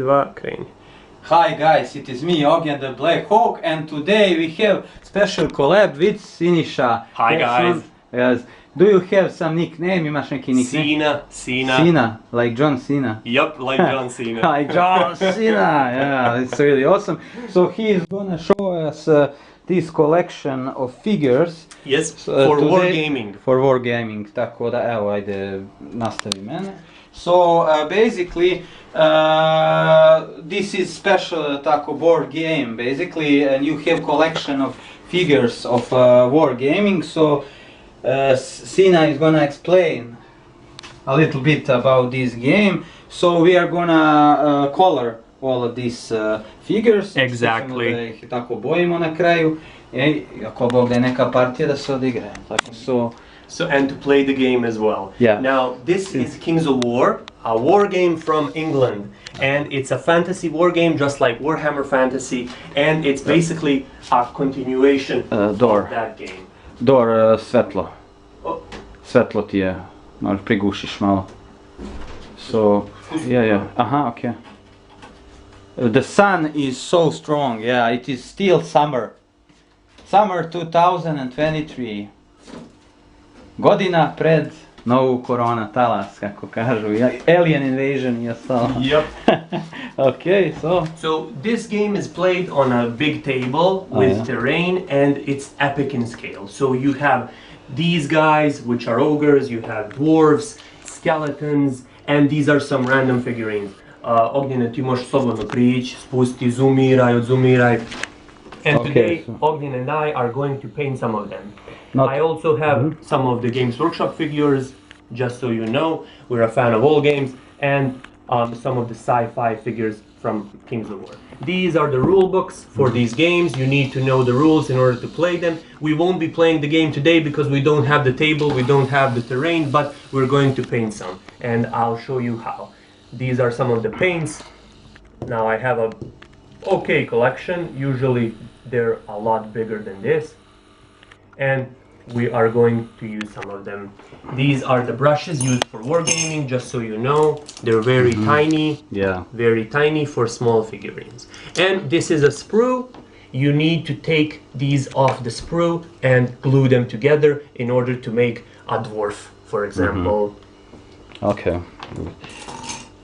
2, kreni. Hi guys, it is me, Ognjen the Black Hawk, and today we have special collab with Sinisa. Hi guys. Yes. Do you have some nickname? Imaš neki nickname? Sina. Sina, like John Cena. Yep, like John Cena. Like John Cena, yeah, it's really awesome. So he is gonna show us this collection of figures. Yes, for today, wargaming. For wargaming, tako da, evo, ajde, nastavi mene. So basically, this is special tako board game basically, and you have collection of figures of wargaming. So Sina is gonna explain a little bit about this game. So we are gonna color all of these figures. Exactly. Da ih tako bojimo na kraju. I ako Bog da je neka partija da se odigra. So and to play the game as well. Yeah. Now this is Kings of War, a war game from England, and it's a fantasy war game just like Warhammer Fantasy, and it's basically a continuation of that game. Svetlo. Oh. Svetlo ti je, možeš prigušiš malo. So, yeah. Aha, okay. The sun is so strong, yeah, it is still summer. Summer 2023. Godina pred novu korona talas, kako kažu, alien invasion i ostalo. Yep. Okay, so this game is played on a big table with terrain, and it's epic in scale. So you have these guys, which are ogres, you have dwarves, skeletons, and these are some random figurines. Ognjene, ti možeš slobodno prići, spusti, odzumiraj. And today, Ognjen and I are going to paint some of them. I also have some of the Games Workshop figures, just so you know. We're a fan of all games, and some of the sci-fi figures from Kings of War. These are the rule books for these games. You need to know the rules in order to play them. We won't be playing the game today because we don't have the table, we don't have the terrain, but we're going to paint some, and I'll show you how. These are some of the paints. Now I have a okay collection. Usually they're a lot bigger than this, and we are going to use some of them. These are the brushes used for wargaming, just so you know. They're very tiny, very tiny for small figurines. And this is a sprue. You need to take these off the sprue and glue them together in order to make a dwarf, for example. Okay.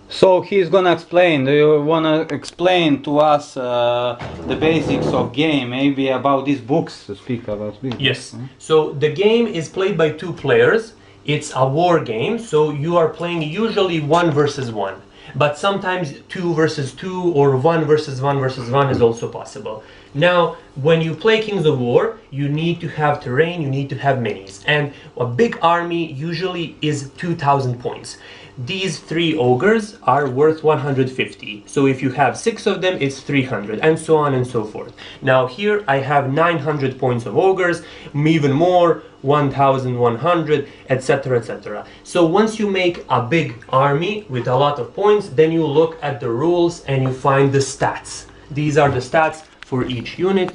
So he's gonna explain. Do you wanna explain to us the basics of game? Maybe about these books. To speak about this. Yes. So the game is played by 2 players. It's a war game, so you are playing usually 1 versus 1. But sometimes 2 versus 2 or 1 versus 1 versus 1 is also possible. Now, when you play Kings of War, you need to have terrain, you need to have minis. And a big army usually is 2,000 points. These 3 ogres are worth 150. So if you have 6 of them, it's 300, and so on and so forth. Now here I have 900 points of ogres, even more, 1,100, etc, etc. So once you make a big army with a lot of points, then you look at the rules and you find the stats. These are the stats for each unit.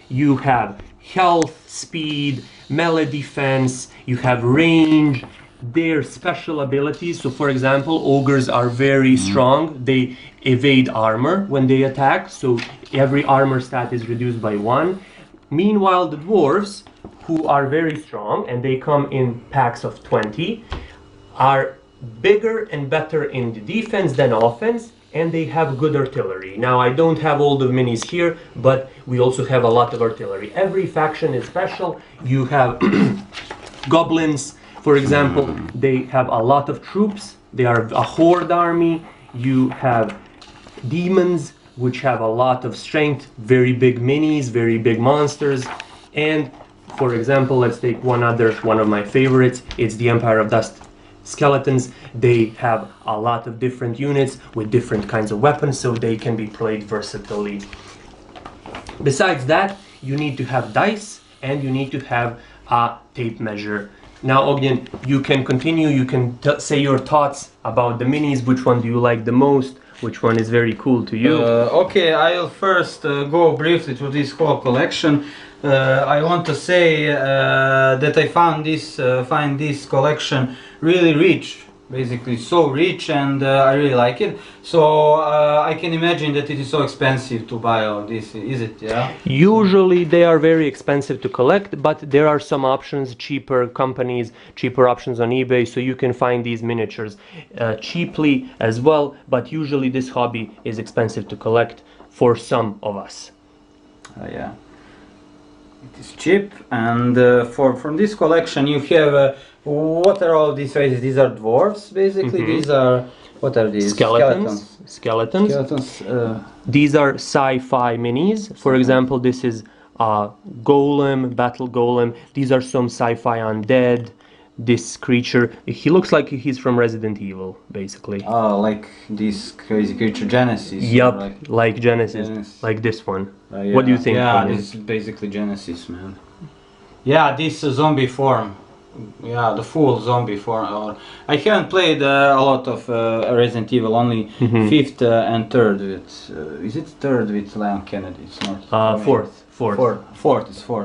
You have health, speed, melee defense, you have range, their special abilities. So for example, ogres are very strong. They evade armor when they attack, so every armor stat is reduced by 1. Meanwhile, the dwarves, who are very strong, and they come in packs of 20, are bigger and better in the defense than offense, and they have good artillery. Now I don't have all the minis here, but we also have a lot of artillery. Every faction is special. You have goblins, for example, they have a lot of troops. They are a horde army. You have demons, which have a lot of strength, very big minis, very big monsters. And for example, let's take one of my favorites. It's the Empire of Dust skeletons. They have a lot of different units with different kinds of weapons, so they can be played versatilely. Besides that, you need to have dice, and you need to have a tape measure. Now, Ognjen, you can continue. You can say your thoughts about the minis. Which one do you like the most? Which one is very cool to you? Okay, I'll first go briefly through this whole collection. I want to say that I find this collection really rich Basically, so rich, and I really like it. So I can imagine that it is so expensive to buy all this. Is it? Yeah. Usually they are very expensive to collect, but there are some options, cheaper companies, cheaper options on eBay, so you can find these miniatures cheaply as well. But usually this hobby is expensive to collect for some of us. Yeah. It is cheap, and from this collection you have what are all these races? These are dwarves, basically. These are, what are these? Skeletons. Skeletons. These are sci-fi minis. For example, this is Golem, Battle Golem. These are some sci-fi undead. This creature, he looks like he's from Resident Evil, basically. Like this crazy creature Genesis. Yup, like Genesis, like this one. Yeah. What do you think? Yeah, this is basically Genesis, man. Yeah, this zombie form. Yeah, the full zombie form. I haven't played a lot of Resident Evil, only fifth and third with. Is it third with Leon Kennedy? It's not. Fourth.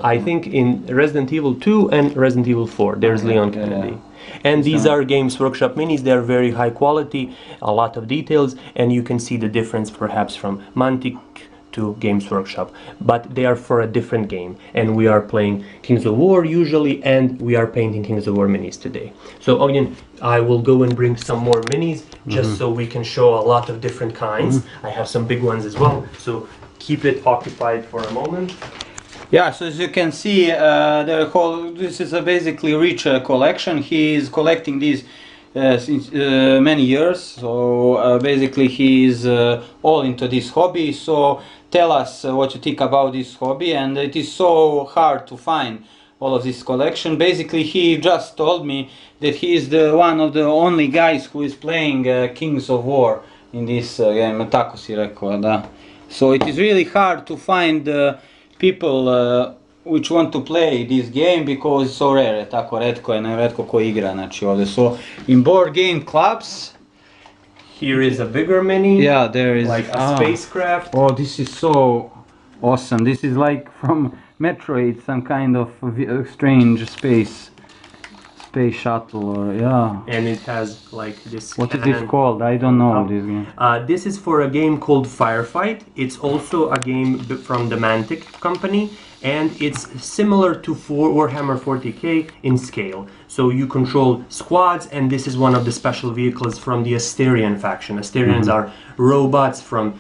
I think in Resident Evil 2 and Resident Evil 4, there's Leon Kennedy. And these are Games Workshop minis. They're very high quality, a lot of details, and you can see the difference perhaps from Mantic to Games Workshop. But they are for a different game, and we are playing Kings of War usually, and we are painting Kings of War minis today. So Ognjen, I will go and bring some more minis, just so we can show a lot of different kinds. I have some big ones as well, so keep it occupied for a moment. Yeah, so as you can see, this is a basically rich collection. He is collecting these since many years. So basically, he is all into this hobby. So tell us what you think about this hobby. And it is so hard to find all of this collection. Basically, he just told me that he is one of the only guys who is playing Kings of War in this game. Tako si rekao, da. So it is really hard to find people which want to play this game because it's so rare, tako retko je, neretko ko igra, znači ovdje. So in board game clubs, here is a bigger mini. Yeah, there is like a spacecraft. Oh, this is so awesome. This is like from Metroid, some kind of strange space shuttle, or yeah. And it has like this. What is this called? I don't know this game. This is for a game called Firefight. It's also a game from the Mantic company, and it's similar to Warhammer 40k in scale. So you control squads, and this is one of the special vehicles from the Asterian faction. Asterians are robots from.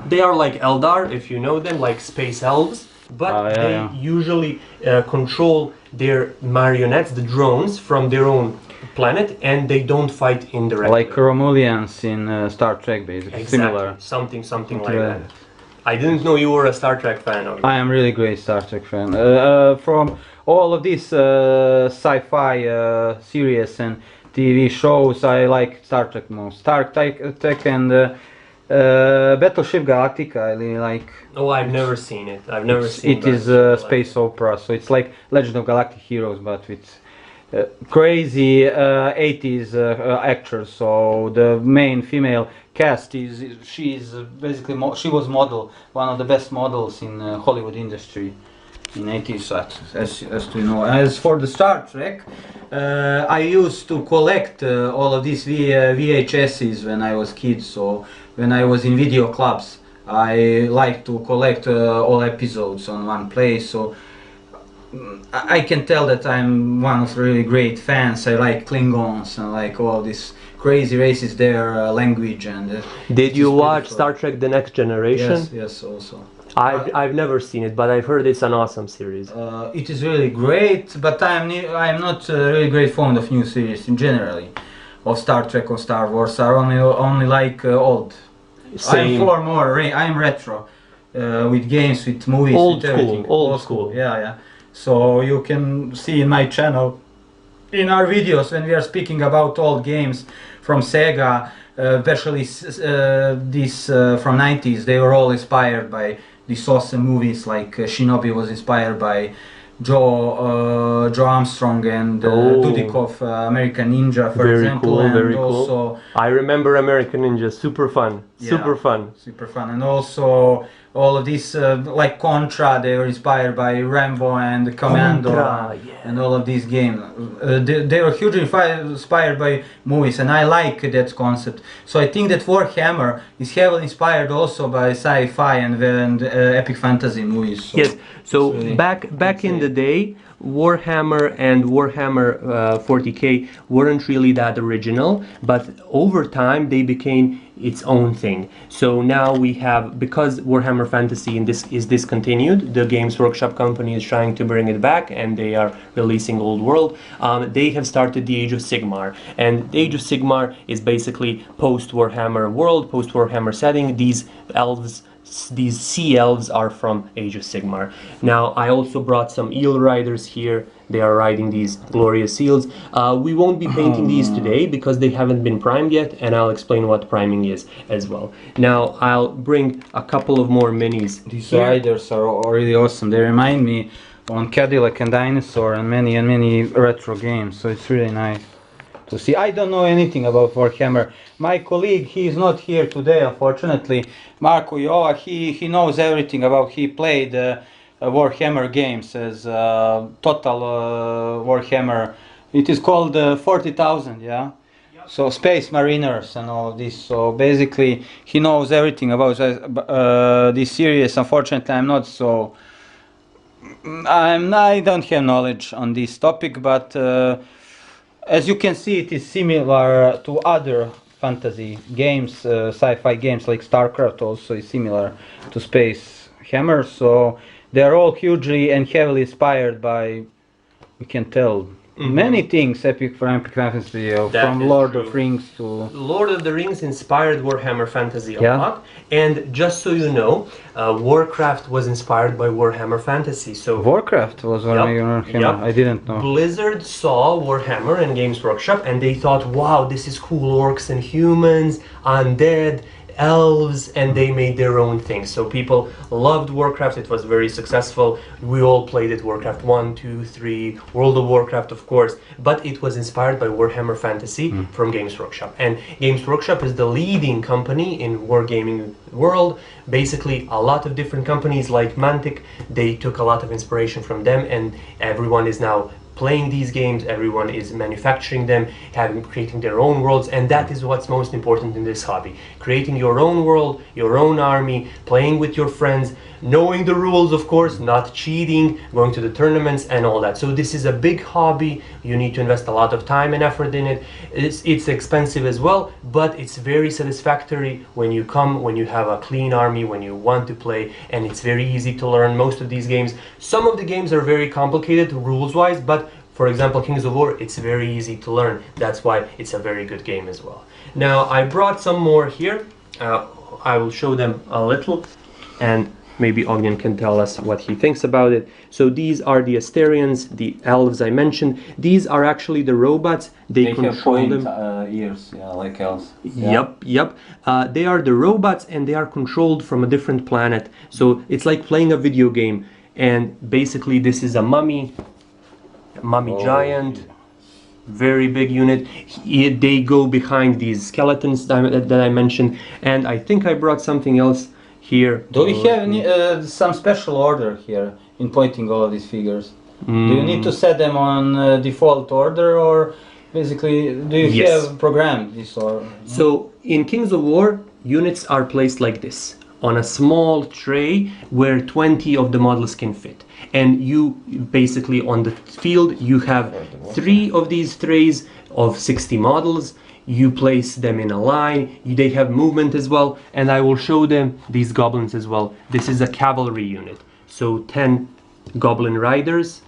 They are like Eldar, if you know them, like space elves. But they usually control their marionettes, the drones, from their own planet, and they don't fight indirectly. Like Romulians in Star Trek, basically. Exactly. Similar. Something like that. I didn't know you were a Star Trek fan of it. I am really great Star Trek fan. From all of these sci-fi series and TV shows, I like Star Trek most. Star Trek and Battleship Galactica, I really like. Oh, I've never seen it. I've never seen it. It is a space opera, so it's like Legend of Galactic Heroes, but with crazy 80s actors. So the main female cast she's basically she was one of the best models in Hollywood industry in 80s, as to know. As for the Star Trek, I used to collect all of these VHSs when I was kid. So when I was in video clubs, I like to collect all episodes on one place. So I can tell that I'm one of really great fans. I like Klingons and like all these crazy races, their language and. Did you watch Star Trek: The Next Generation? Yes, also. I've never seen it, but I've heard it's an awesome series. It is really great, but I'm not really great fond of new series in generally, of Star Trek or Star Wars. I only like old. Same. I'm retro, with games, with movies, Old with everything. Old school. Yeah. So you can see in my channel, in our videos, when we are speaking about old games from Sega, especially these from 90s, they were all inspired by these awesome movies. Like Shinobi was inspired by Joe Armstrong and Dudikov, American Ninja, for example. Very cool. I remember American Ninja, super fun. And also all of these like Contra, they were inspired by Rambo and Commando Contra, yeah. and all of these games. They were hugely inspired by movies, and I like that concept. So I think that Warhammer is heavily inspired also by sci-fi and epic fantasy movies. So Yes, so it's really- back in the day, Warhammer and Warhammer 40k weren't really that original, but over time they became its own thing. So now we have, because Warhammer Fantasy is discontinued, the Games Workshop company is trying to bring it back, and they are releasing Old World. They have started the Age of Sigmar, and the Age of Sigmar is basically post-Warhammer world, post-Warhammer setting. These sea elves are from Age of Sigmar. Now, I also brought some eel riders here. They are riding these glorious eels. We won't be painting these today because they haven't been primed yet, and I'll explain what priming is as well. Now, I'll bring a couple of more minis. These here. riders are really awesome. They remind me on Cadillac and Dinosaur and many retro games. So it's really nice to see. I don't know anything about Warhammer. My colleague, he is not here today, unfortunately. Marco Joa, he knows everything about. He played Warhammer games as total Warhammer. It is called 40,000, yeah. So Space Mariners and all of this. So basically, he knows everything about this series. Unfortunately, I'm not so. I don't have knowledge on this topic, but as you can see, it is similar to other fantasy games, sci-fi games like StarCraft. Also is similar to Space Hammer. So they are all hugely and heavily inspired by, we can tell, many things epic fantasy, from Lord of Rings to Lord of the Rings inspired Warhammer Fantasy a Yeah. lot, and just so you know, Warcraft was inspired by Warhammer Fantasy. So Warcraft was Warhammer. Yep. I didn't know. Blizzard saw Warhammer and Games Workshop, and they thought, wow, this is cool, orcs and humans, undead, elves, and they made their own thing. So people loved Warcraft. It was very successful. We all played it, Warcraft 1, 2, 3, World of Warcraft, of course, but it was inspired by Warhammer Fantasy from Games Workshop. And Games Workshop is the leading company in wargaming world. Basically, a lot of different companies like Mantic, they took a lot of inspiration from them, and everyone is now playing these games, everyone is manufacturing them, creating their own worlds, and that is what's most important in this hobby. Creating your own world, your own army, playing with your friends, knowing the rules, of course, not cheating, going to the tournaments and all that. So this is a big hobby. You need to invest a lot of time and effort in it. It's expensive as well, but it's very satisfactory when you come, when you have a clean army, when you want to play, and it's very easy to learn most of these games. Some of the games are very complicated rules-wise, but for example, Kings of War, it's very easy to learn. That's why it's a very good game as well. Now, I brought some more here. I will show them a little, and maybe Ognjen can tell us what he thinks about it. So these are the Asterians, the elves I mentioned. These are actually the robots. They control them. ears, yeah, like elves. Yep. They are the robots, and they are controlled from a different planet. So it's like playing a video game. And basically, this is a mummy giant, very big unit. They go behind these skeletons that I mentioned, and I think I brought something else here. Do we have some special order here in pointing all of these figures? Do you need to set them on default order, or basically do you Yes. have programmed this order? So in Kings of War, units are placed like this, on a small tray where 20 of the models can fit. And you basically on the field, you have 3 of these trays of 60 models. You place them in a line. They have movement as well, and I will show them these goblins as well. This is a cavalry unit, so 10 goblin riders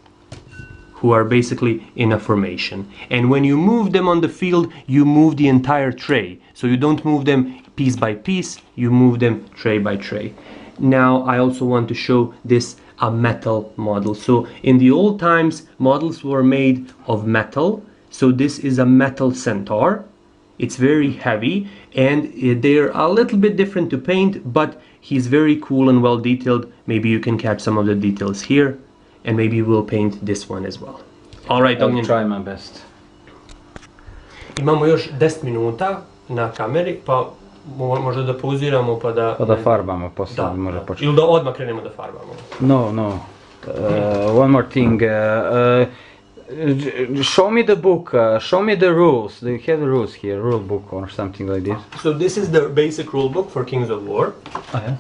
who are basically in a formation. And when you move them on the field, you move the entire tray. So you don't move them piece by piece, you move them tray by tray. Now I also want to show this a metal model. So in the old times, models were made of metal. So this is a metal centaur. It's very heavy, and they're a little bit different to paint, but he's very cool and well detailed. Maybe you can catch some of the details here, and maybe we'll paint this one as well. All right, I'll try my best. Imamo još 10 minuta na kameri, pa Možda da pauziramo pa da... Pa da farbamo, poslije Da, može da. početi. Ili da odmah krenemo da farbamo. No, no. One more thing. Show me the book. Show me the rules. Do you have the rules here? Rule book or something like this? So this is the basic rule book for Kings of War. Oh, yeah.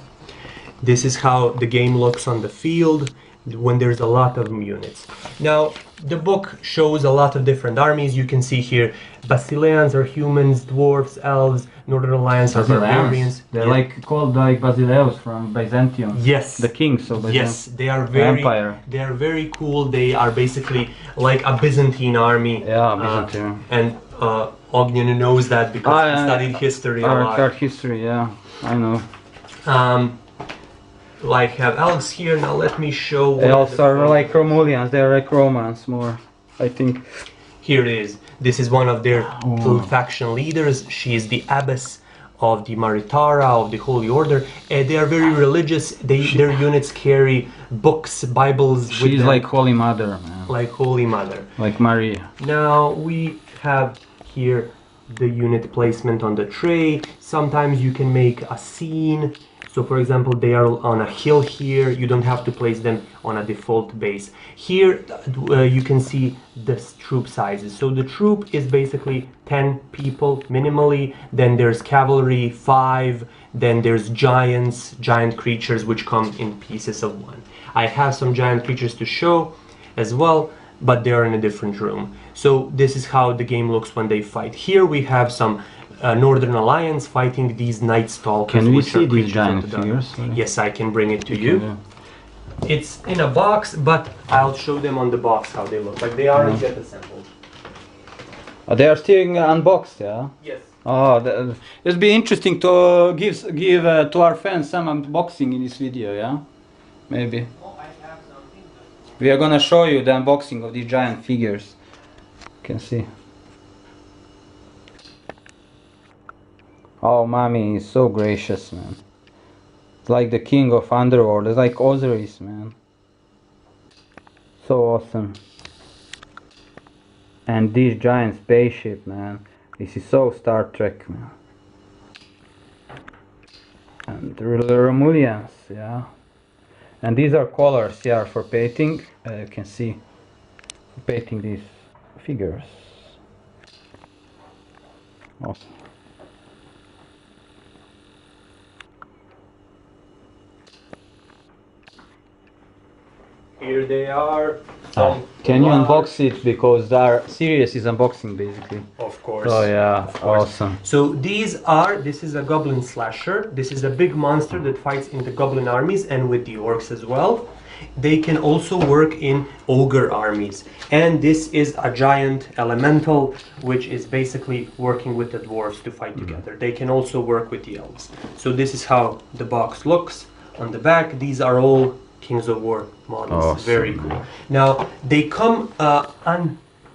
This is how the game looks on the field when there's a lot of units. Now, the book shows a lot of different armies. You can see here, Basileans are humans, dwarves, elves, Northern Alliance are barbarians. They're Yeah. like called like Basileus from Byzantium. Yes. The kings of Byzantium. Yes, they are very Empire. They are very cool. They are basically like a Byzantine army. Yeah, Byzantium. And Ognjen knows that because he studied history a lot. Art history, yeah, I know. Like have elves here. Now let me show. They what also the- are like Romulians. They're like Romans more, I think. Here it is. This is one of their faction leaders. She is the abbess of the Maritara, of the Holy Order. They are very religious. Their units carry books, Bibles. with She's them, like Holy Mother, man. like Holy Mother. Like Maria. Now we have here the unit placement on the tray. Sometimes you can make a scene. So for example, they are on a hill here. You don't have to place them on a default base. Here you can see the troop sizes. So the troop is basically 10 people minimally. Then there's cavalry, 5. Then there's giants, giant creatures which come in pieces of 1. I have some giant creatures to show as well, but they're in a different room. So this is how the game looks when they fight. Here we have some Northern Alliance fighting these Night Stalkers. Can we which are see these creatures giant of the dark. figures? Yes, I can bring it to you. Yeah. It's in a box, but I'll show them on the box how they look. Like they aren't yet assembled. They are still unboxed, yeah? Yes. Oh, it'd be interesting to give to our fans some unboxing in this video, yeah? Maybe. Oh, I have something. We are gonna show you the unboxing of these giant figures. You can see. Oh, mommy is so gracious, man. It's like the king of underworld. It's like Osiris, man. So awesome. And this giant spaceship, man. This is so Star Trek, man. And the Romulians, yeah. And these are colors, yeah, for painting. You can see, for painting these figures. Awesome. Here they are. Some Can you large- unbox it, because our series is unboxing basically. Of course. Oh yeah, course. awesome. So this is a goblin slasher. This is a big monster that fights in the goblin armies and with the orcs as well. They can also work in ogre armies. And this is a giant elemental, which is basically working with the dwarves to fight together. They can also work with the elves. So this is how the box looks on the back. These are all Kings of War models. Awesome. Very cool. Now they come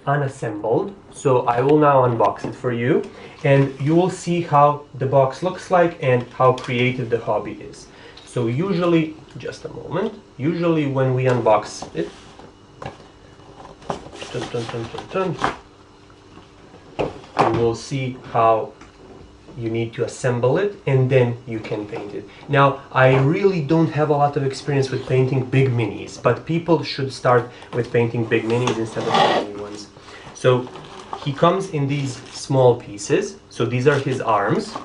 unassembled, so I will now unbox it for you, and you will see how the box looks like and how creative the hobby is. So usually, just a moment, usually when we unbox it, you will see how you need to assemble it and then you can paint it. Now, I really don't have a lot of experience with painting big minis, but people should start with painting big minis instead of tiny ones. So he comes in these small pieces. So these are his arms.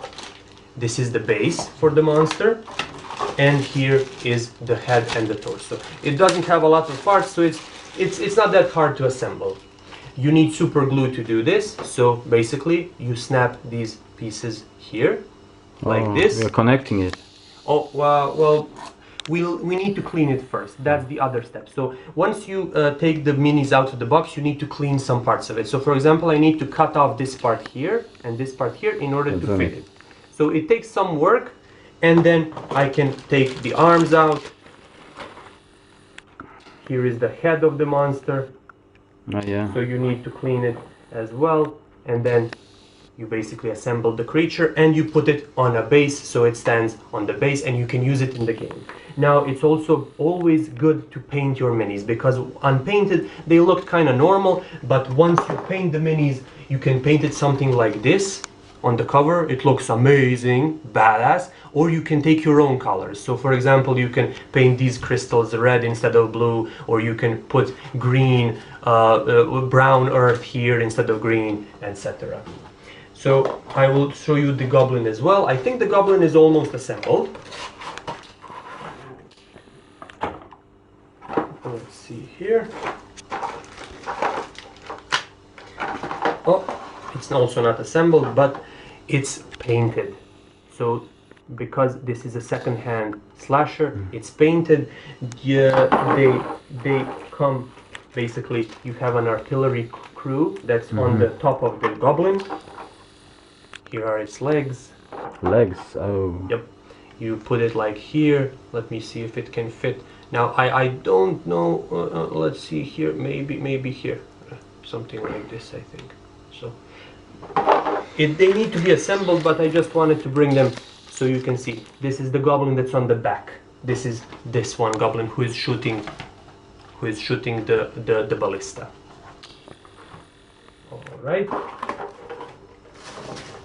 This is the base for the monster. And here is the head and the torso. It doesn't have a lot of parts, so it's not that hard to assemble. You need super glue to do this. So basically, you snap these pieces here, like this. We're connecting it. Oh, well, we need to clean it first. That's the other step. So once you take the minis out of the box, you need to clean some parts of it. So for example, I need to cut off this part here and this part here in order to fit it. So it takes some work, and then I can take the arms out. Here is the head of the monster. Oh yeah. So you need to clean it as well, and then you basically assemble the creature and you put it on a base so it stands on the base and you can use it in the game. Now it's also always good to paint your minis, because unpainted they look kind of normal, but once you paint the minis you can paint it something like this, on the cover, it looks amazing, badass, or you can take your own colors. So for example, you can paint these crystals red instead of blue, or you can put green, brown earth here instead of green, etc. So I will show you the goblin as well. I think the goblin is almost assembled. Let's see here. Oh, it's also not assembled, but it's painted. So because this is a second-hand slasher, it's painted. Yeah, they come, basically you have an artillery crew that's on the top of the goblin. Here are its legs. Legs, oh. Yep. You put it like here. Let me see if it can fit. Now I don't know. Let's see here. Maybe here. Something like this, I think. So they need to be assembled, but I just wanted to bring them so you can see. This is the goblin that's on the back. This is this one goblin who is shooting the ballista. All right.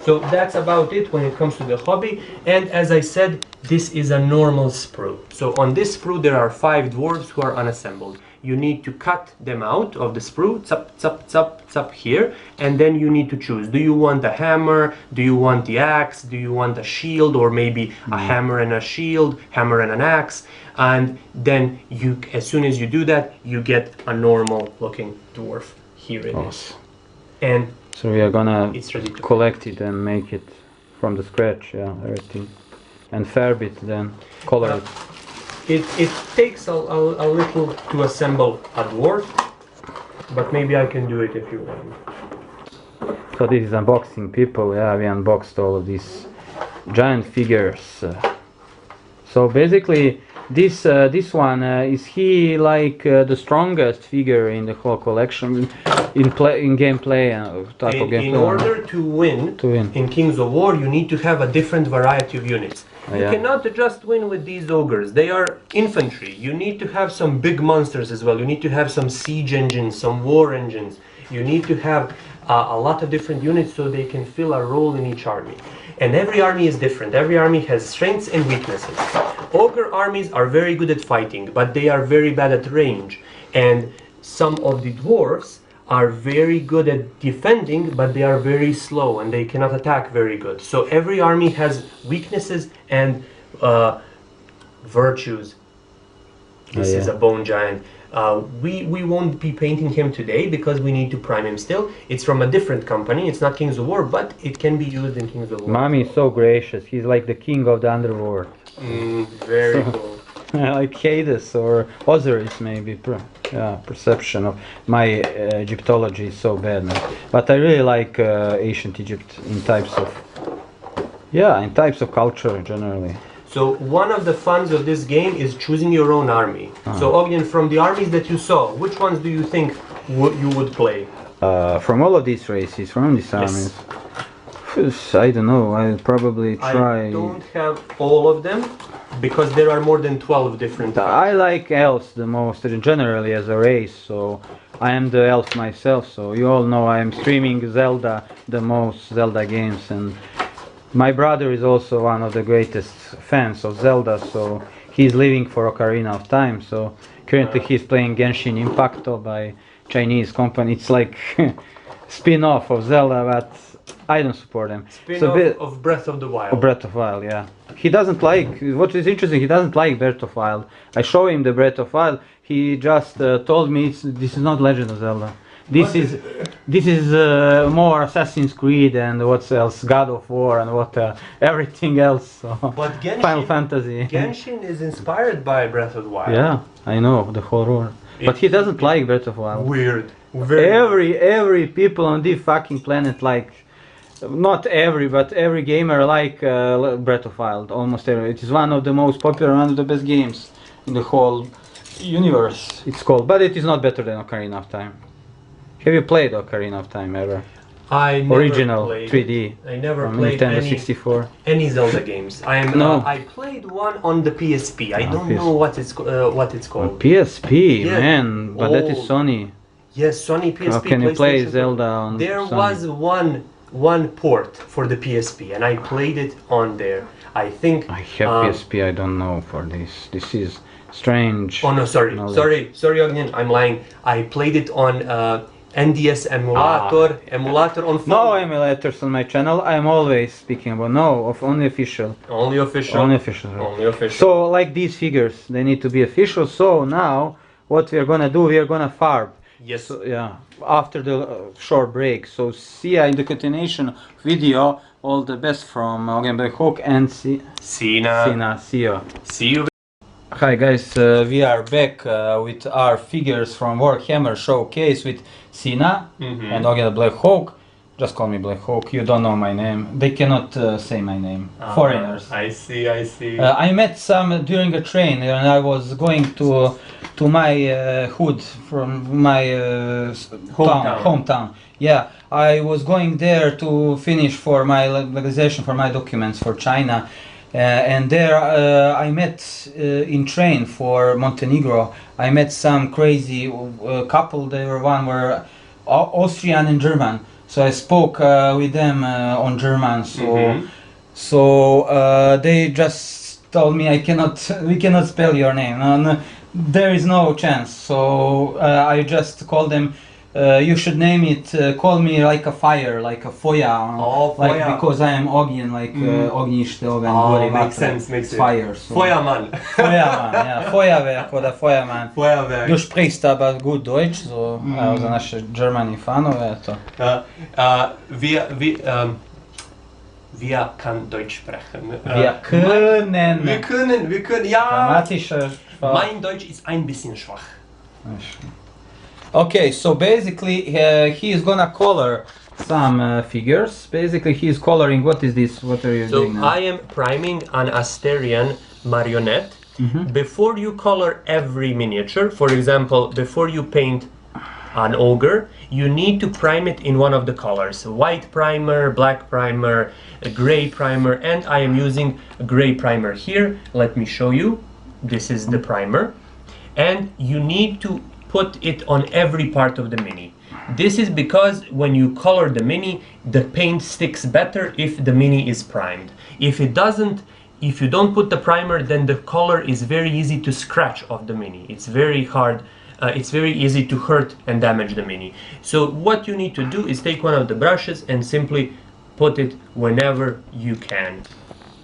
So that's about it when it comes to the hobby. And as I said, this is a normal sprue. So on this sprue there are 5 dwarves who are unassembled. You need to cut them out of the sprue, zap, zap, zap, zap here, and then you need to choose. Do you want a hammer? Do you want the axe? Do you want a shield, or maybe a hammer and a shield, hammer and an axe? And then you, as soon as you do that, you get a normal looking dwarf. Here it is. And so we are gonna it's ready to collect it and make it from the scratch, yeah, everything. And farb it then, color it. It takes a little to assemble a dwarf, but maybe I can do it if you want. So this is unboxing, people, yeah, we unboxed all of these giant figures. So basically this one, is he like the strongest figure in the whole collection in gameplay type of gameplay? In order to win in Kings of War, you need to have a different variety of units. You cannot just win with these ogres. They are infantry. You need to have some big monsters as well. You need to have some siege engines, some war engines. You need to have a lot of different units so they can fill a role in each army. And every army is different. Every army has strengths and weaknesses. Ogre armies are very good at fighting, but they are very bad at range. And some of the dwarves are very good at defending, but they are very slow and they cannot attack very good. So every army has weaknesses and virtues. This is a bone giant. We won't be painting him today because we need to prime him still. It's from a different company. It's not Kings of War, but it can be used in Kings of War. Mommy is so gracious. He's like the king of the underworld. Very cool. Like Hades or Osiris, maybe. Perception of my Egyptology is so bad, man. But I really like ancient Egypt in types of culture generally. So one of the funs of this game is choosing your own army. So Ognjen, from the armies that you saw, which ones do you think you would play? From all of these races, from these armies. I don't know, I'll probably try... I don't have all of them, because there are more than 12 different types. I like elves the most, generally as a race, so I am the elf myself, so you all know I am streaming Zelda the most, Zelda games, and my brother is also one of the greatest fans of Zelda, so he's living for Ocarina of Time, so currently he's playing Genshin Impacto by Chinese company. It's like spin-off of Zelda, but I don't support them. Spin-off of Breath of the Wild. Of Breath of Wild, yeah. He doesn't like, what is interesting, he doesn't like Breath of Wild. I show him the Breath of Wild, he just told me this is not Legend of Zelda. This is more Assassin's Creed and what else, God of War and what everything else. So. But Genshin, Final Fantasy. Genshin is inspired by Breath of the Wild. Yeah, I know the whole world. But he doesn't like Breath of Wild. Weird. Every people on this fucking planet like, not every, but every gamer like Breath of Wild. Almost every. It is one of the most popular, one of the best games in the whole universe. It's called, but it is not better than Ocarina of Time. Have you played Ocarina of Time ever? I never Original played 3D. I never from played Nintendo 64. any Zelda games. I played one on the PSP. I don't know what it's called. PSP, Yeah. man, but that is Sony. Yes, Sony PSP. How can you play PlayStation. Zelda on There Sony? was one one port for the PSP, and I played it on there. I think I have PSP. I don't know for this. This is strange. Oh no, sorry, knowledge. sorry, Ognjen, I'm lying. I played it on NDS emulator on phone. No emulators on my channel. I'm always speaking about only official. Only official. Only official. Only official. So like these figures, they need to be official. So now what we are gonna do? We are gonna farm. Yes. So, yeah. After the short break. So see ya in the continuation video. All the best from Ognjen Black Hawk and Sina. See ya. See you. Hi guys, we are back with our figures from Warhammer showcase with Sina and Ognjen the Black Hawk. Just call me Black Hawk, you don't know my name. They cannot say my name. Foreigners. I see, I see. I met some during a train and I was going to my hood from my hometown. Yeah, I was going there to finish for my legalization for my documents for China. And there I met in train for Montenegro. I met some crazy couple. They were Austrian and German. So I spoke with them on German. So they just told me we cannot spell your name. And there is no chance. So I just called them. You should name it. Call me like a fire, like a foya. Like foya. because I am Ognjen, like Ognjište, Oganj, makes sense. Fire. So. Feuermann. Feuermann, ja. Feuerwehr oder Feuermann. Feuerwehr. Du sprichst aber gut Deutsch, so za naše Germany fanove, eto. Wir kann Deutsch sprechen. Wir können, ja. Dramatischer. Mein Deutsch ist ein bisschen schwach. Okay, so basically he is gonna color some figures. Basically he is coloring, what is this? What are you doing now? So I am priming an Asterian marionette. Before you color every miniature, for example, before you paint an ogre, you need to prime it in one of the colors. White primer, black primer, a gray primer, and I am using a gray primer here. Let me show you. This is the primer. And you need to put it on every part of the mini. This is because when you color the mini, the paint sticks better if the mini is primed. If it doesn't, if you don't put the primer, then the color is very easy to scratch off the mini. It's very hard, it's very easy to hurt and damage the mini. So what you need to do is take one of the brushes and simply put it whenever you can.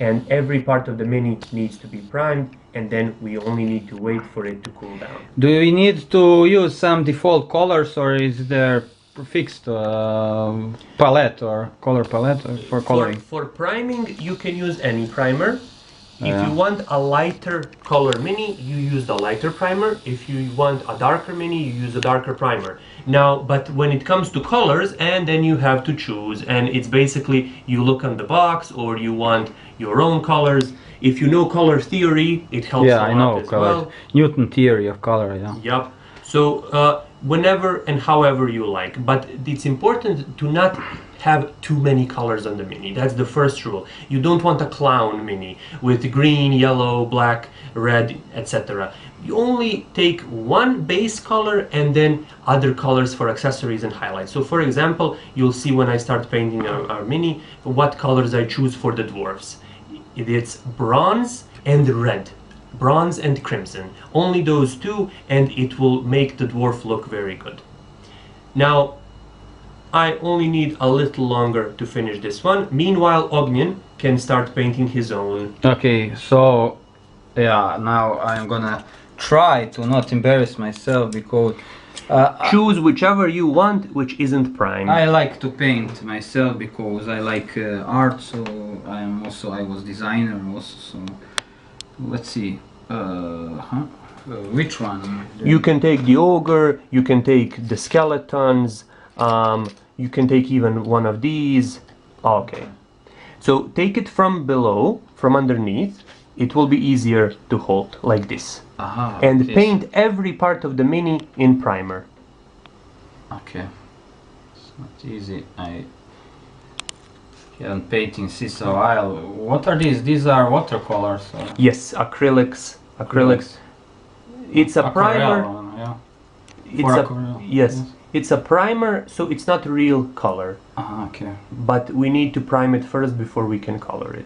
And every part of the mini needs to be primed, and then we only need to wait for it to cool down. Do we need to use some default colors, or is there fixed palette or color palette for coloring? For priming, you can use any primer. If you want a lighter color mini, you use the lighter primer. If you want a darker mini, you use a darker primer. Now, but when it comes to colors, and then you have to choose, and it's basically you look on the box, or you want your own colors. If you know color theory, it helps a lot I know as color. well. Newton theory of color, yeah. Yep. So whenever and however you like, but it's important to not have too many colors on the mini. That's the first rule. You don't want a clown mini with green, yellow, black, red, etc. You only take one base color and then other colors for accessories and highlights. So for example, you'll see when I start painting our mini, what colors I choose for the dwarfs. It's bronze and red. Bronze and crimson. Only those two, and it will make the dwarf look very good. Now, I only need a little longer to finish this one. Meanwhile, Ognjen can start painting his own. Okay, so yeah, now I'm gonna try to not embarrass myself because choose whichever you want, which isn't primed. I like to paint myself because I like art. So I was designer also. So let's see. Which one? You can take the ogre. You can take the skeletons. You can take even one of these. Okay. So take it from below, from underneath. It will be easier to hold like this. And paint every part of the mini in primer. Okay. It's not easy. I haven't painting since a while. What are these? These are watercolors. Or? Yes, acrylics. It's a primer. Yeah. It's It's a primer, so it's not real color. Okay. But we need to prime it first before we can color it.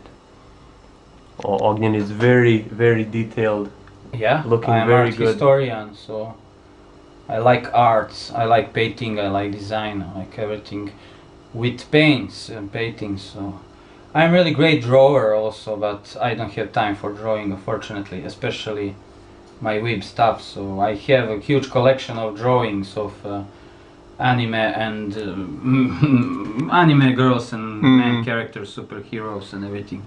Ognjen is very, very detailed. Yeah, Looking I'm very art good. historian, so I like arts, I like painting, I like design, I like everything with paints and painting. So I'm really great drawer also, but I don't have time for drawing, unfortunately, especially my web stuff. So I have a huge collection of drawings of anime and anime girls and main characters, superheroes and everything,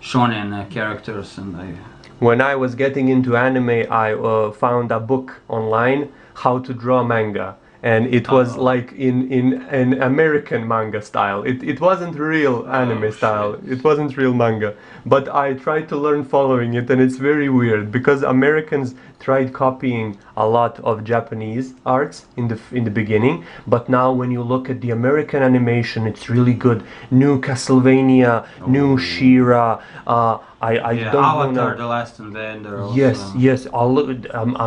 shonen characters, and I. When I was getting into anime, I found a book online, how to draw manga. And it was like in American manga style. It wasn't real anime style. It wasn't real manga. But I tried to learn following it, and it's very weird because Americans tried copying a lot of Japanese arts in the beginning. But now when you look at the American animation, it's really good. New Castlevania, new She-Ra. I Yeah, don't Avatar, know. The Last Airbender. Also. Yes.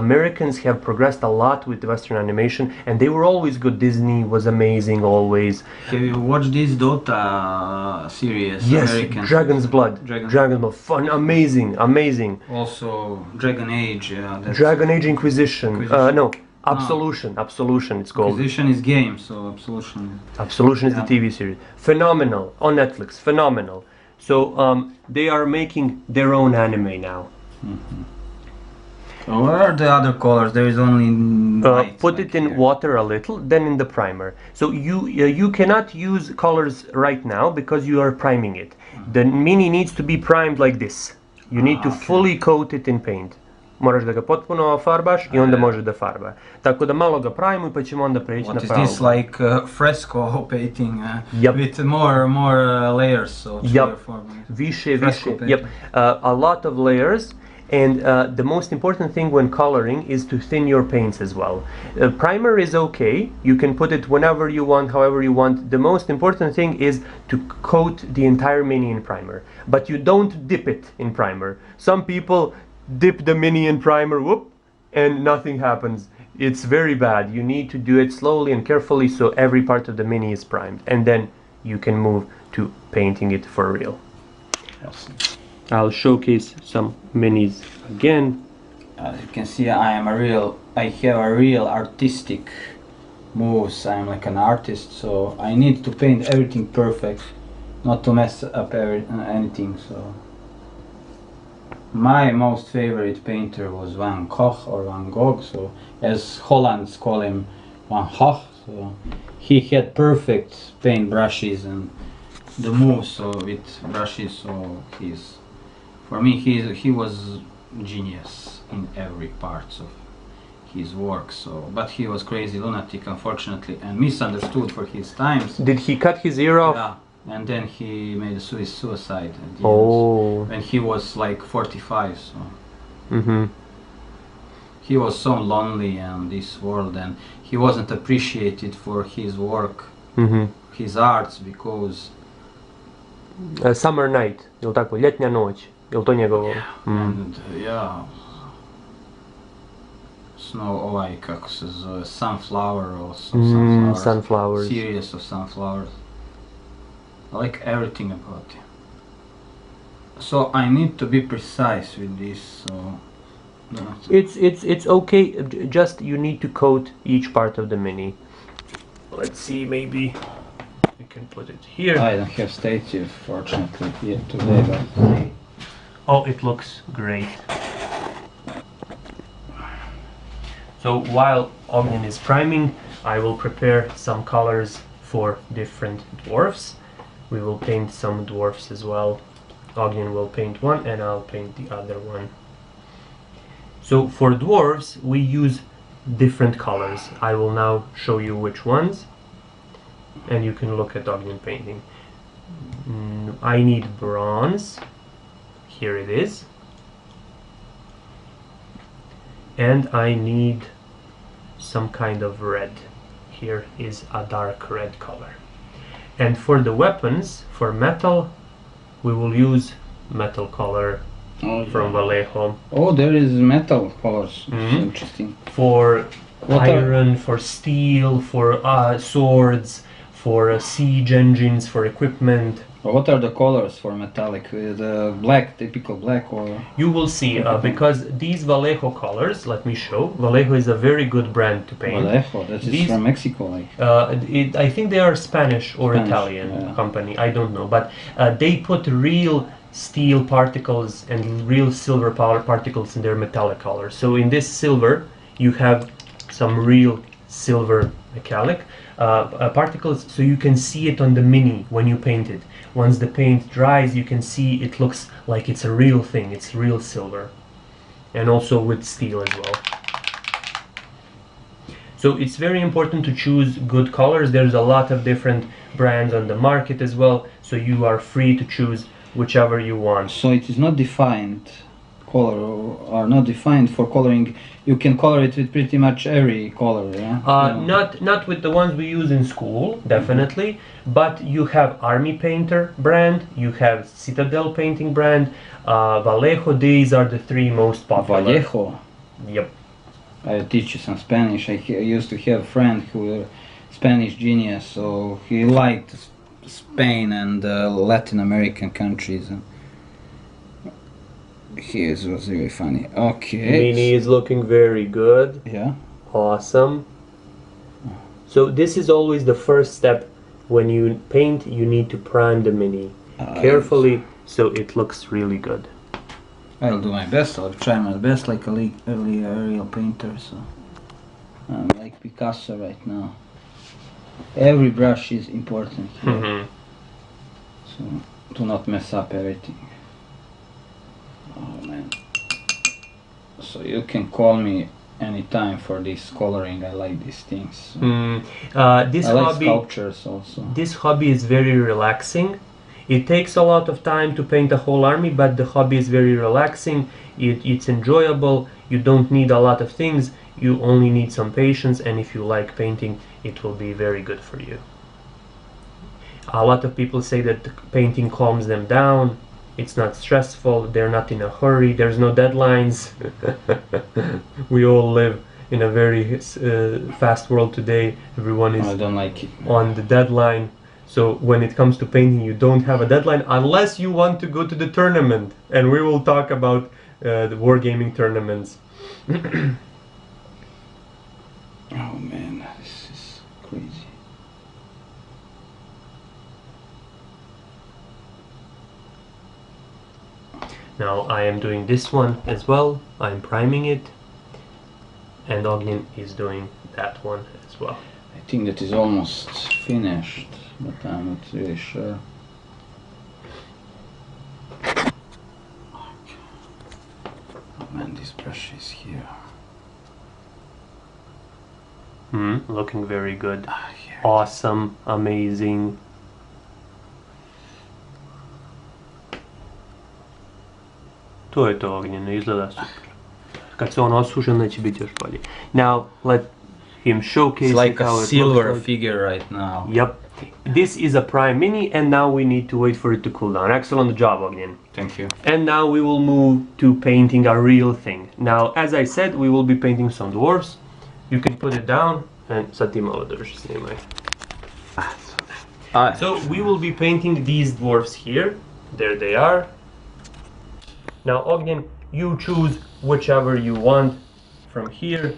Americans have progressed a lot with Western animation, and they were always good. Disney was amazing always. Have you watched this Dota series? Yes, American? Dragon's Blood. Dragon's Blood, fun, amazing. Also, Dragon Age. Dragon Age Inquisition. No, Absolution. Absolution, it's called. Inquisition is game, so Absolution. Absolution is the TV series. Phenomenal on Netflix. Phenomenal. So they are making their own anime now. So what are the other colors? There is only white, put like it in here. water a little, then in the primer. So you cannot use colors right now because you are priming it. The mini needs to be primed like this. You need to fully coat it in paint. Moraš da ga potpuno farbaš i onda može da farba. Tako da malo ga primuj pa ćemo onda preći na What is pravu. this like fresco painting Yep. with more layers? So three or four. Više. Fresco Yep. A lot of layers. And the most important thing when coloring is to thin your paints as well. Primer is okay. You can put it whenever you want, however you want. The most important thing is to coat the entire mini in primer. But you don't dip it in primer. Some people dip the mini in primer, whoop, and nothing happens. It's very bad. You need to do it slowly and carefully so every part of the mini is primed. And then you can move to painting it for real. Awesome. I'll showcase some minis again. As you can see, I have a real artistic moves. I'm like an artist, so I need to paint everything perfect, not to mess up anything. So my most favorite painter was Van Gogh or Van Gogh. So as Hollands call him, Van Gogh. So he had perfect paint brushes and the moves. So with brushes, so for me, he was genius in every part of his work. So, but he was crazy lunatic, unfortunately, and misunderstood for his times. Did he cut his ear off? Yeah, and then he made a suicide at the Oh. end, when he was like 45. So Mm-hmm. he was so lonely in this world, and he wasn't appreciated for his work, Mm-hmm. his arts, because Summer Night, jel tako, ljetnja noć, jel to njegovo? and snow, kako se zove, sunflower or sunflowers. Sunflowers. Series of sunflowers. I like everything about it. So I need to be precise with this. So It's okay. Just you need to coat each part of the mini. Let's see, maybe we can put it here. I don't have statue, fortunately, yet today, but Oh, it looks great. So while Ognjen is priming, I will prepare some colors for different dwarfs. We will paint some dwarfs as well. Ognjen will paint one and I'll paint the other one. So for dwarfs we use different colors. I will now show you which ones and you can look at Ognjen painting. I need bronze. Here it is. And I need some kind of red. Here is a dark red color. And for the weapons, for metal, we will use metal color from Vallejo. Oh, there is metal colors. Mhm. Interesting. For iron, for steel, for swords, for siege engines, for equipment. What are the colors for metallic? The black, typical black, or? You will see, because these Vallejo colors, let me show. Vallejo is a very good brand to paint. Vallejo, that is These- from Mexico, like. I think they are Spanish or Spanish, Italian yeah. company, I don't know. But they put real steel particles and real silver particles in their metallic colors. So in this silver, you have some real silver metallic particles, so you can see it on the mini when you paint it. Once the paint dries, you can see it looks like it's a real thing, it's real silver. And also with steel as well. So it's very important to choose good colors. There's a lot of different brands on the market as well, so you are free to choose whichever you want. So it is not defined color, or not defined for coloring. You can color it with pretty much every color, yeah? Not with the ones we use in school, definitely, but you have Army Painter brand, you have Citadel Painting brand, Vallejo. These are the three most popular. Vallejo. Yep. I teach you some Spanish. I used to have a friend who was Spanish genius, so he liked Spain and Latin American countries. His was really funny. Okay. Mini is looking very good. Yeah. Awesome. So this is always the first step. When you paint, you need to prime the mini carefully so it looks really good. I'll do my best. I'll try my best, like a early aerial painter. So I'm like Picasso right now. Every brush is important here. So do not mess up everything. Oh man. So you can call me anytime for this coloring. I like these things. This I like hobby, sculptures also. this hobby is very relaxing. It takes a lot of time to paint a whole army, but the hobby is very relaxing. It's enjoyable. You don't need a lot of things. You only need some patience, and if you like painting, it will be very good for you. A lot of people say that painting calms them down. It's not stressful, they're not in a hurry, there's no deadlines. We all live in a very fast world today. Everyone I is don't like it. on the deadline. So when it comes to painting, you don't have a deadline unless you want to go to the tournament. And we will talk about the wargaming tournaments. Oh man, this is crazy. Now I am doing this one as well. I'm priming it. And Ognjen is doing that one as well. I think that is almost finished, but I'm not really sure. Oh man, this brush is here. Looking very good. Here. Awesome, amazing. To je to Ognjen, izgleda super. Kad se on osuši, onda će biti još bolje. Now, let him showcase It's like how a it silver looks like. figure right now. Yep. This is a prime mini, and now we need to wait for it to cool down. Excellent job, Ognjen. Thank you. And now we will move to painting a real thing. Now, as I said, we will be painting some dwarfs. You can put it down, and sad ti malo drži, snimaj. So we will be painting these dwarfs here. There they are. Now, Ognjen, you choose whichever you want from here,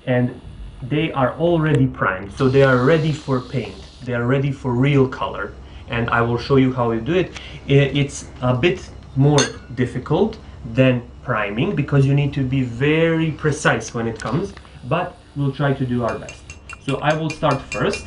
and they are already primed, so they are ready for paint. They are ready for real color, and I will show you how you do it. It's a bit more difficult than priming because you need to be very precise when it comes, but we'll try to do our best. So I will start first.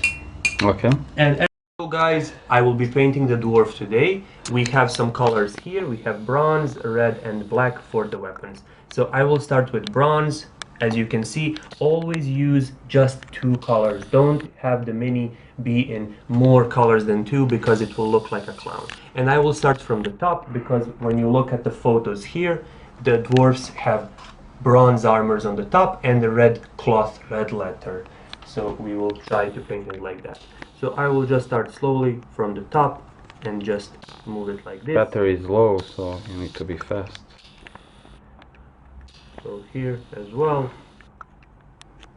Okay. And so guys, I will be painting the dwarf today. We have some colors here. We have bronze, red and black for the weapons. So I will start with bronze. As you can see, always use just 2 colors. Don't have the mini be in more colors than 2 because it will look like a clown. And I will start from the top because when you look at the photos here, the dwarfs have bronze armors on the top and the red cloth, red letter. So we will try to paint it like that. So I will just start slowly from the top and just move it like this. Battery is low, so you need to be fast. So here as well.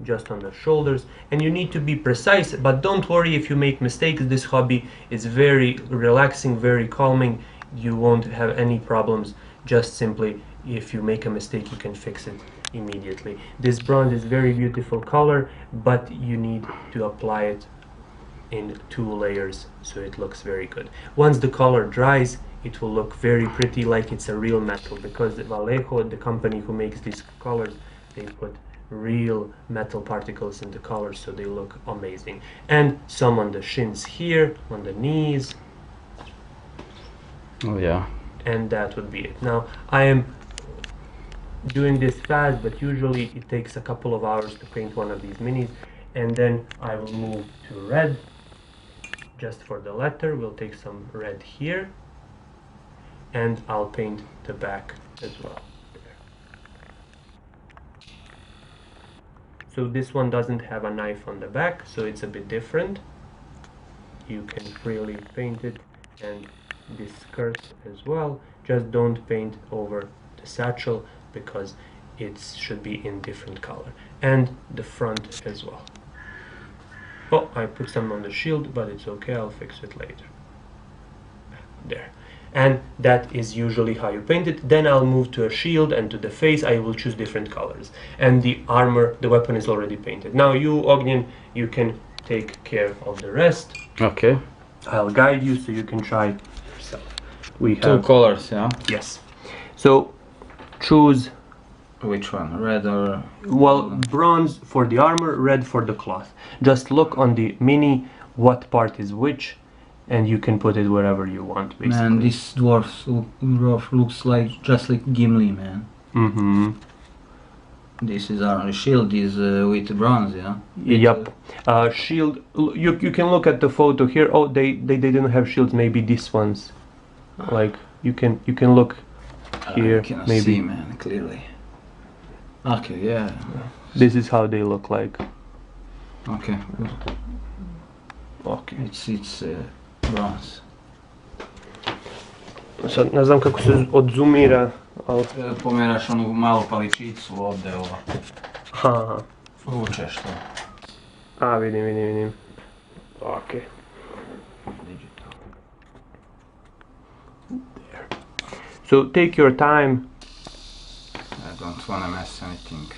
just on the shoulders, and you need to be precise, but don't worry if you make mistakes. This hobby is very relaxing, very calming. You won't have any problems. Just simply, if you make a mistake, you can fix it immediately. This bronze is very beautiful color, but you need to apply it in 2 layers so it looks very good. Once the color dries, it will look very pretty, like it's a real metal, because Vallejo, the company who makes these colors, they put real metal particles in the colors, so they look amazing. And some on the shins here, on the knees, Oh yeah. and that would be it. Now I am doing this fast, but usually it takes a couple of hours to paint one of these minis, and then I will move to red. Just for the letter, we'll take some red here, and I'll paint the back as well. So this one doesn't have a knife on the back, so it's a bit different. You can freely paint it, and this skirt as well. Just don't paint over the satchel because it should be in different color, and the front as well. Oh, I put some on the shield, but it's okay, I'll fix it later. There. And that is usually how you paint it. Then I'll move to a shield, and to the face I will choose different colors. And the armor, the weapon is already painted. Now you, Ognjen, you can take care of the rest. Okay. I'll guide you so you can try yourself. We have 2 colors, yeah. Yes. So choose, Which one? Red or? well, bronze for the armor, red for the cloth. Just look on the mini what part is which, and you can put it wherever you want, basically. Man, this dwarf looks like just like Gimli, man. Mm-hmm. This is our shield is with bronze, yeah. Yep. Shield. You can look at the photo here. Oh, they didn't have shields. Maybe these ones. Like you can look here. I cannot maybe see, man, clearly. Okay, yeah. this is how they look like. Okay, good. Okay. It's bronze. Sad ne znam kako se odzumira, ali... Pomjeraš onu malu paličicu ovdje, ovo. Ha. Vučeš to. A, vidim. Ok. Digital. There. So take your time. I don't wanna mess anything.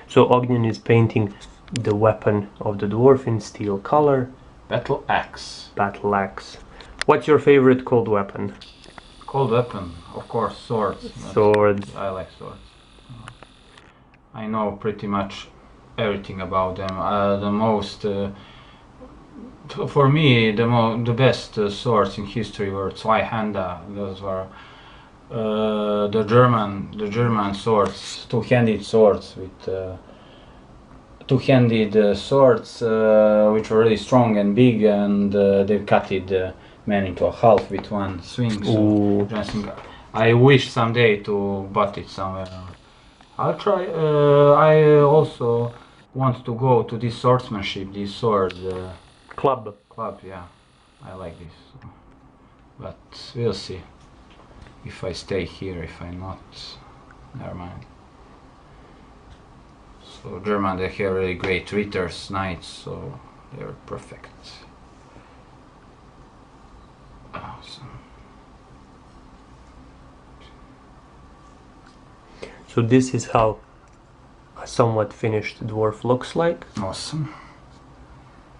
So Ognjen is painting the weapon of the dwarf in steel color. Battle axe. Battle axe. What's your favorite cold weapon? Cold weapon, of course, swords. Swords. I like swords. I know pretty much everything about them. The most, for me, the best swords in history were Zweihander. Those were the German swords, two-handed swords with two-handed swords, which were really strong and big, and they cut it man into a half with one swing. So I wish someday to buy it somewhere. I'll try. I also want to go to this swordsmanship, this sword Club. Yeah, I like this, but we'll see. If I stay here, if I not, never mind. So German, they have really great ritters, knights, so they're perfect. Awesome. So this is how a somewhat finished dwarf looks like. Awesome.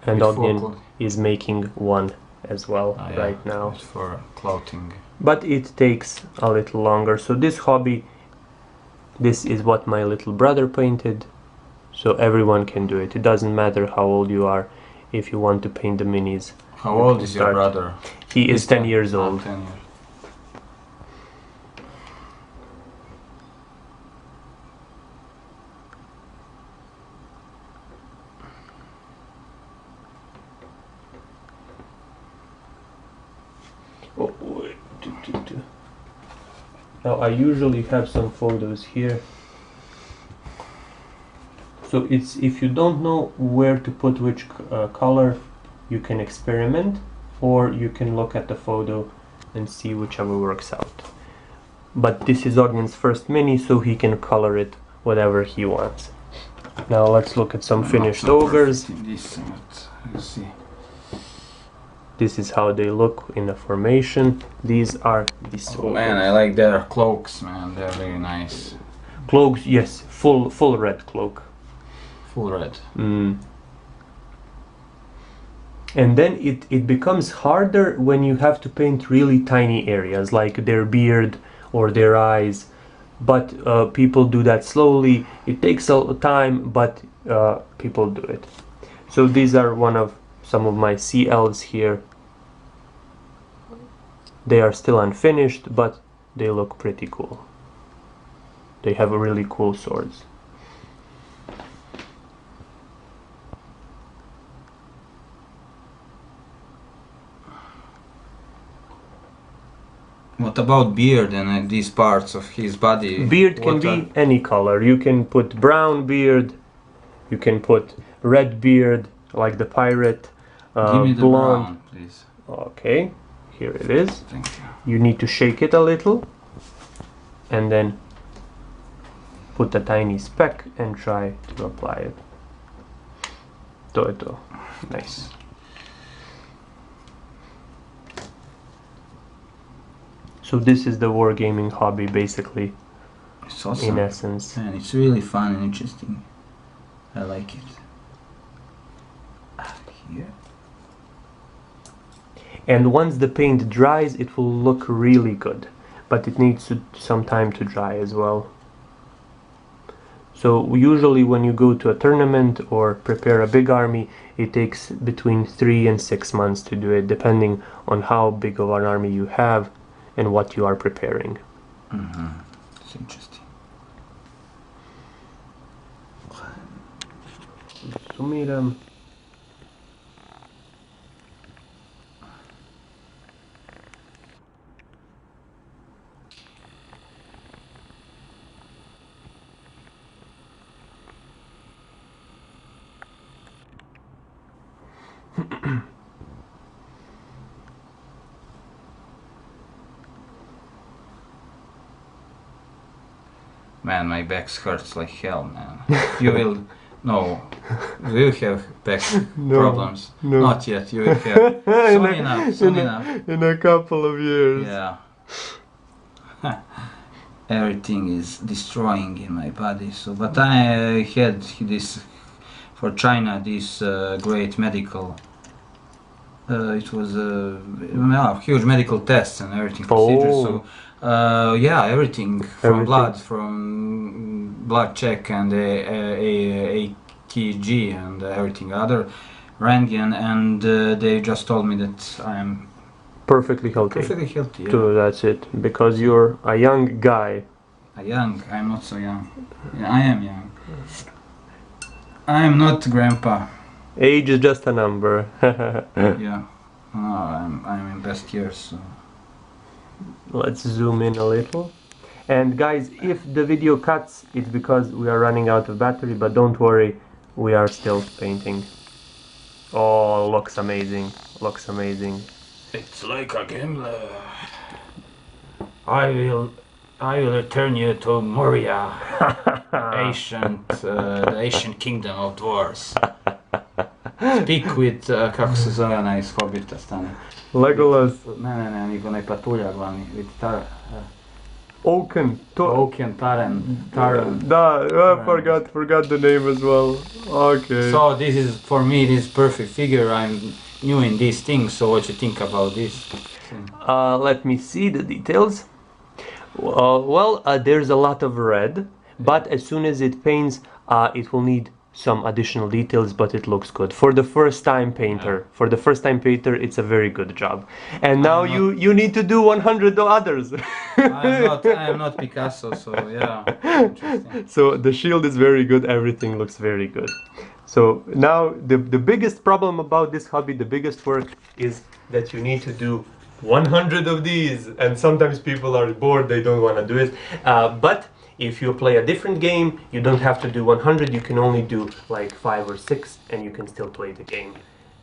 And With Ognjen is making one as well right now. It's for clothing. But it takes a little longer. So this hobby, this is what my little brother painted. So everyone can do it. It doesn't matter how old you are if you want to paint the minis. How old is your brother? He is 10 years old. 10 years. Oh, wait. Now I usually have some photos here. So it's, if you don't know where to put which color, you can experiment, or you can look at the photo and see whichever works out. but this is Ognjen's first mini, so he can color it whatever he wants. Now let's look at some finished ogres. This, you see. This is how they look in a formation. These are these Oh man, I like their cloaks, man. They're very nice. cloaks. Yes, full red cloak. Full red. And then it becomes harder when you have to paint really tiny areas like their beard or their eyes. But people do that slowly. It takes a time, but people do it. So these are some of my sea elves here. They are still unfinished, but they look pretty cool. They have really cool swords. What about beard and these parts of his body? Beard can be any color. You can put brown beard, you can put red beard, like the pirate, Give me the blonde. brown, please. Okay, here it is. Thank you. You need to shake it a little, and then put a tiny speck and try to apply it. To. Nice. So this is the wargaming hobby, basically, It's awesome. in essence. Man, it's really fun and interesting. I like it. Here. And once the paint dries, it will look really good, but it needs some time to dry as well. So usually when you go to a tournament or prepare a big army, it takes between 3 and 6 months to do it, depending on how big of an army you have and what you are preparing. It's interesting. Sumiram. Man, my back hurts like hell, man. You will... No. You will have back problems. no. Not yet. You will have. Soon enough. Soon enough. In a couple of years. Yeah. Everything is destroying in my body. So, but I had this for China. This great medical. It was huge medical tests and everything procedures. So, yeah, everything from blood check and AKG and everything other, Rangian, and they just told me that I'm Perfectly healthy. perfectly healthy. Yeah. So that's it. Because you're a young guy. I'm not so young. Yeah, I am young. I am not grandpa. Age is just a number. Yeah. No, I'm in best years. So. Let's zoom in a little. And guys, if the video cuts, it's because we are running out of battery, but don't worry, we are still painting. Oh, looks amazing. Looks amazing. It's like a gambler. I will return you to Moria, the ancient kingdom of dwarves. Speak with, kako se zove onaj iz Hobbita stane? Legolas. Ne, nego onaj patulja glavni, with Oaken. Oaken, Taran. Da, I forgot the name as well. Okay. So this is, for me, this perfect figure. I'm new in these things, so what you think about this? Let me see the details. There's a lot of red, but as soon as it paints, it will need some additional details, but it looks good. For the first time painter, it's a very good job. And now you need to do 100 others. I am not Picasso, so yeah. Interesting. So the shield is very good, everything looks very good. So now the biggest problem about this hobby, the biggest work, is that you need to do 100 of these, and sometimes people are bored, they don't want to do it. But if you play a different game, you don't have to do 100, you can only do like 5 or 6 and you can still play the game.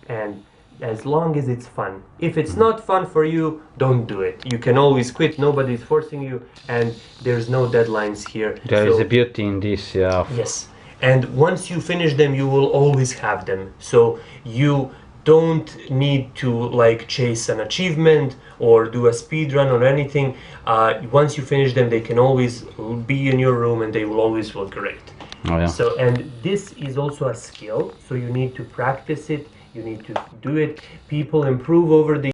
And as long as it's fun. If it's not fun for you, don't do it. You can always quit, nobody's forcing you, and there's no deadlines here. There is a beauty in this, yeah. Yes, and once you finish them, you will always have them. So you don't need to like chase an achievement or do a speed run or anything. Once you finish them, they can always be in your room and they will always look great. Oh, yeah. So, and this is also a skill, so you need to practice it, you need to do it. People improve over the